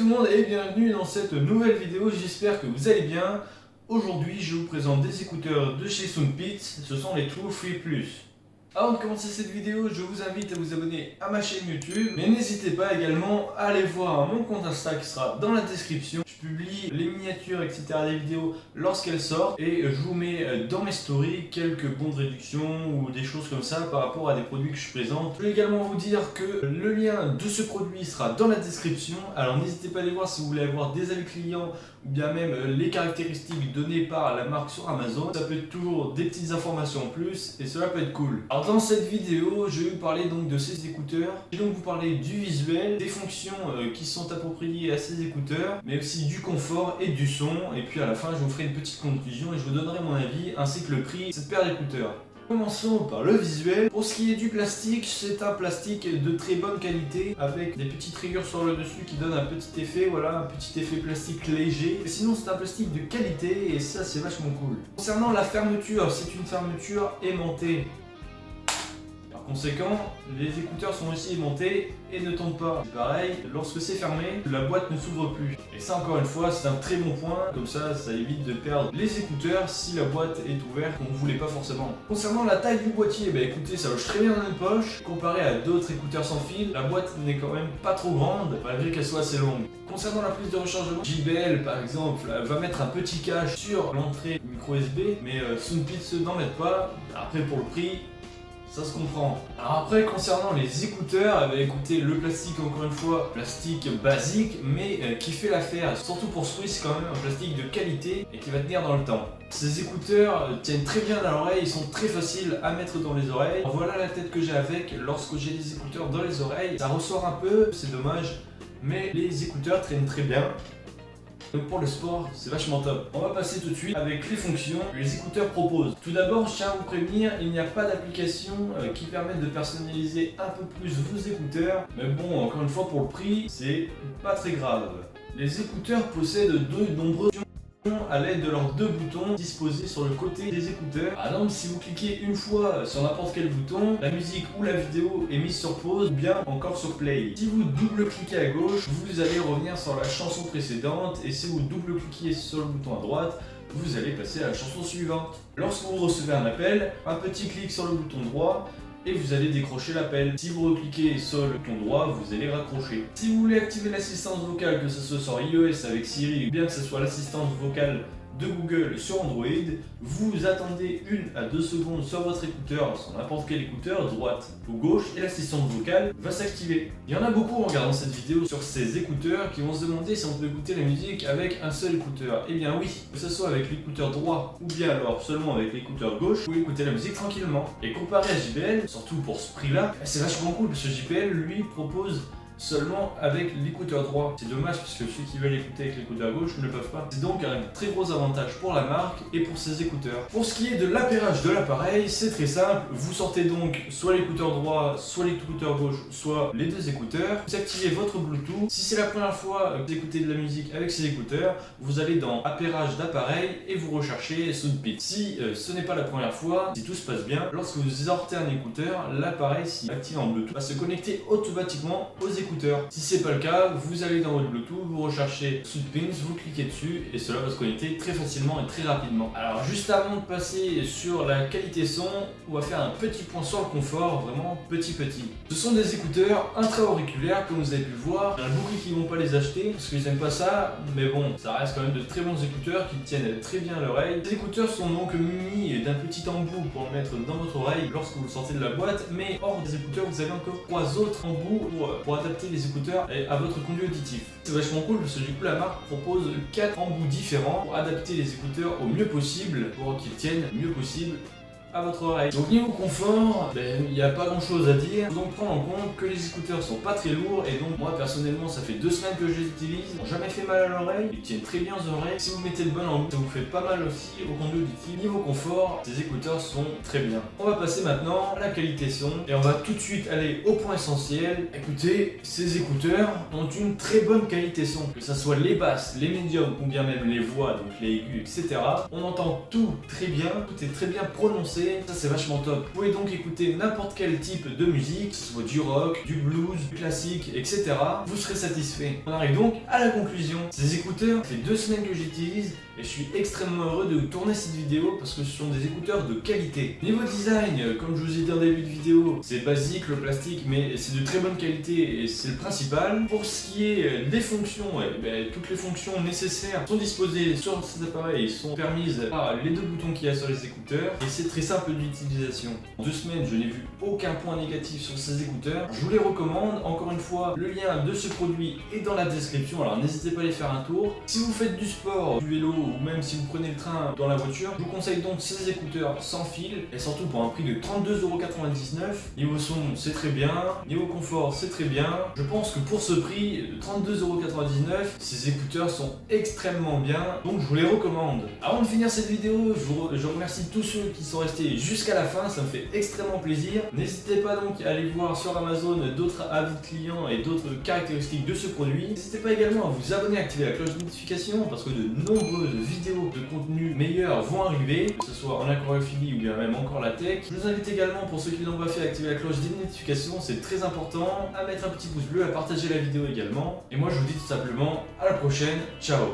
tout le monde et bienvenue dans cette nouvelle vidéo, j'espère que vous allez bien. Aujourd'hui je vous présente des écouteurs de chez Soundpeats, ce sont les True Free Plus. Avant de commencer cette vidéo, je vous invite à vous abonner à ma chaîne YouTube, mais n'hésitez pas également à aller voir mon compte Insta qui sera dans la description. Je publie les miniatures, etc. des vidéos lorsqu'elles sortent et je vous mets dans mes stories quelques bons de réduction ou des choses comme ça par rapport à des produits que je présente. Je vais également vous dire que le lien de ce produit sera dans la description, alors n'hésitez pas à aller voir si vous voulez avoir des avis clients ou bien même les caractéristiques données par la marque sur Amazon. Ça peut être toujours des petites informations en plus et cela peut être cool. Alors dans cette vidéo, je vais vous parler donc de ces écouteurs. Je vais donc vous parler du visuel, des fonctions qui sont appropriées à ces écouteurs, mais aussi du confort et du son. Et puis à la fin, je vous ferai une petite conclusion et je vous donnerai mon avis ainsi que le prix de cette paire d'écouteurs. Commençons par le visuel. Pour ce qui est du plastique, c'est un plastique de très bonne qualité avec des petites rayures sur le dessus qui donnent un petit effet, voilà, un petit effet plastique léger. Et sinon, c'est un plastique de qualité et ça, c'est vachement cool. Concernant la fermeture, c'est une fermeture aimantée. Par conséquent, les écouteurs sont aussi aimantés et ne tombent pas. C'est pareil, lorsque c'est fermé, la boîte ne s'ouvre plus. Et ça, encore une fois, c'est un très bon point. Comme ça évite de perdre les écouteurs si la boîte est ouverte, qu'on ne voulait pas forcément. Concernant la taille du boîtier, écoutez, ça loge très bien dans une poche. Comparé à d'autres écouteurs sans fil, la boîte n'est quand même pas trop grande, malgré qu'elle soit assez longue. Concernant la prise de rechargement, JBL par exemple va mettre un petit cache sur l'entrée micro USB, mais Soundpeats n'en mettent pas. Après, pour le prix, ça se comprend. Alors après, concernant les écouteurs, écoutez, le plastique, encore une fois, plastique basique, mais qui fait l'affaire. Surtout pour ce prix, c'est quand même un plastique de qualité et qui va tenir dans le temps. Ces écouteurs tiennent très bien à l'oreille, ils sont très faciles à mettre dans les oreilles. Alors voilà la tête que j'ai avec lorsque j'ai des écouteurs dans les oreilles. Ça ressort un peu, c'est dommage, mais les écouteurs traînent très bien. Donc pour le sport, c'est vachement top. On va passer tout de suite avec les fonctions que les écouteurs proposent. Tout d'abord, je tiens à vous prévenir, il n'y a pas d'application qui permette de personnaliser un peu plus vos écouteurs. Mais bon, encore une fois, pour le prix, c'est pas très grave. Les écouteurs possèdent de nombreuses fonctions à l'aide de leurs deux boutons disposés sur le côté des écouteurs. Par exemple, si vous cliquez une fois sur n'importe quel bouton, la musique ou la vidéo est mise sur pause ou bien encore sur play. Si vous double-cliquez à gauche, vous allez revenir sur la chanson précédente et si vous double-cliquez sur le bouton à droite, vous allez passer à la chanson suivante. Lorsque vous recevez un appel, un petit clic sur le bouton droit et vous allez décrocher l'appel. Si vous recliquez sur le bouton droit, vous allez raccrocher. Si vous voulez activer l'assistance vocale, que ce soit sur iOS avec Siri ou bien que ce soit l'assistance vocale de Google sur Android, vous attendez 1 à 2 secondes sur votre écouteur, sur n'importe quel écouteur, droite ou gauche, et l'assistance vocale va s'activer. Il y en a beaucoup en regardant cette vidéo sur ces écouteurs qui vont se demander si on peut écouter la musique avec un seul écouteur. Eh bien oui, que ce soit avec l'écouteur droit ou bien alors seulement avec l'écouteur gauche, vous pouvez écouter la musique tranquillement. Et comparé à JBL, surtout pour ce prix-là, c'est vachement cool parce que JBL lui propose seulement avec l'écouteur droit. C'est dommage parce que ceux qui veulent écouter avec l'écouteur gauche ne le peuvent pas. C'est donc un très gros avantage pour la marque et pour ses écouteurs. Pour ce qui est de l'appairage de l'appareil, c'est très simple. Vous sortez donc soit l'écouteur droit, soit l'écouteur gauche, soit les deux écouteurs. Vous activez votre Bluetooth. Si c'est la première fois que vous écoutez de la musique avec ces écouteurs, vous allez dans appairage d'appareil et vous recherchez Soundpeats. Si ce n'est pas la première fois, si tout se passe bien, lorsque vous sortez un écouteur, l'appareil s'y active en Bluetooth va se connecter automatiquement aux écouteurs. Si c'est pas le cas, vous allez dans votre Bluetooth, vous recherchez Soundpeats, vous cliquez dessus et cela va se connecter très facilement et très rapidement. Alors juste avant de passer sur la qualité son, on va faire un petit point sur le confort, vraiment petit. Ce sont des écouteurs intra-auriculaires comme vous avez pu le voir. Il y en a beaucoup qui vont pas les acheter parce qu'ils n'aiment pas ça, mais bon, ça reste quand même de très bons écouteurs qui tiennent très bien à l'oreille. Les écouteurs sont donc munis d'un petit embout pour le mettre dans votre oreille lorsque vous le sortez de la boîte, mais hors des écouteurs, vous avez encore 3 autres embouts pour adapter les écouteurs à votre conduit auditif. C'est vachement cool parce que du coup la marque propose 4 embouts différents pour adapter les écouteurs au mieux possible, pour qu'ils tiennent le mieux possible à votre oreille. Donc niveau confort, il n'y a pas grand chose à dire. Il faut donc prendre en compte que les écouteurs sont pas très lourds et donc moi personnellement ça fait 2 semaines que je les utilise. Ils n'ont jamais fait mal à l'oreille, ils tiennent très bien aux oreilles. Si vous mettez le bon embout, ça vous fait pas mal aussi au conduit auditif. Niveau confort, ces écouteurs sont très bien. On va passer maintenant à la qualité son et on va tout de suite aller au point essentiel. Écoutez, ces écouteurs ont une très bonne qualité son. Que ce soit les basses, les médiums ou bien même les voix, donc les aigus, etc. On entend tout très bien, tout est très bien prononcé. qualité, ça c'est vachement top. Vous pouvez donc écouter n'importe quel type de musique, que ce soit du rock, du blues, du classique, etc. Vous serez satisfait. On arrive donc à la conclusion. Ces écouteurs, ça fait 2 semaines que j'utilise et je suis extrêmement heureux de vous tourner cette vidéo parce que ce sont des écouteurs de qualité. Niveau design, comme je vous ai dit en début de vidéo, c'est basique le plastique mais c'est de très bonne qualité et c'est le principal. Pour ce qui est des fonctions, toutes les fonctions nécessaires sont disposées sur ces appareils, sont permises par les 2 boutons qu'il y a sur les écouteurs et c'est très simple d'utilisation. En 2 semaines, je n'ai vu aucun point négatif sur ces écouteurs. Je vous les recommande. Encore une fois, le lien de ce produit est dans la description, alors n'hésitez pas à aller faire un tour. Si vous faites du sport, du vélo ou même si vous prenez le train dans la voiture, je vous conseille donc ces écouteurs sans fil et surtout pour un prix de 32,99 €. Niveau son, c'est très bien. Niveau confort, c'est très bien. Je pense que pour ce prix de 32,99 €, ces écouteurs sont extrêmement bien, donc je vous les recommande. Avant de finir cette vidéo, je remercie tous ceux qui sont restés jusqu'à la fin, ça me fait extrêmement plaisir. N'hésitez pas donc à aller voir sur Amazon d'autres avis de clients et d'autres caractéristiques de ce produit. N'hésitez pas également à vous abonner et activer la cloche de notification parce que de nombreuses vidéos de contenu meilleurs vont arriver, que ce soit en aquariophilie ou bien même encore la tech. Je vous invite également, pour ceux qui l'ont pas fait, à activer la cloche des notifications, c'est très important, à mettre un petit pouce bleu, à partager la vidéo également. Et moi je vous dis tout simplement à la prochaine, ciao.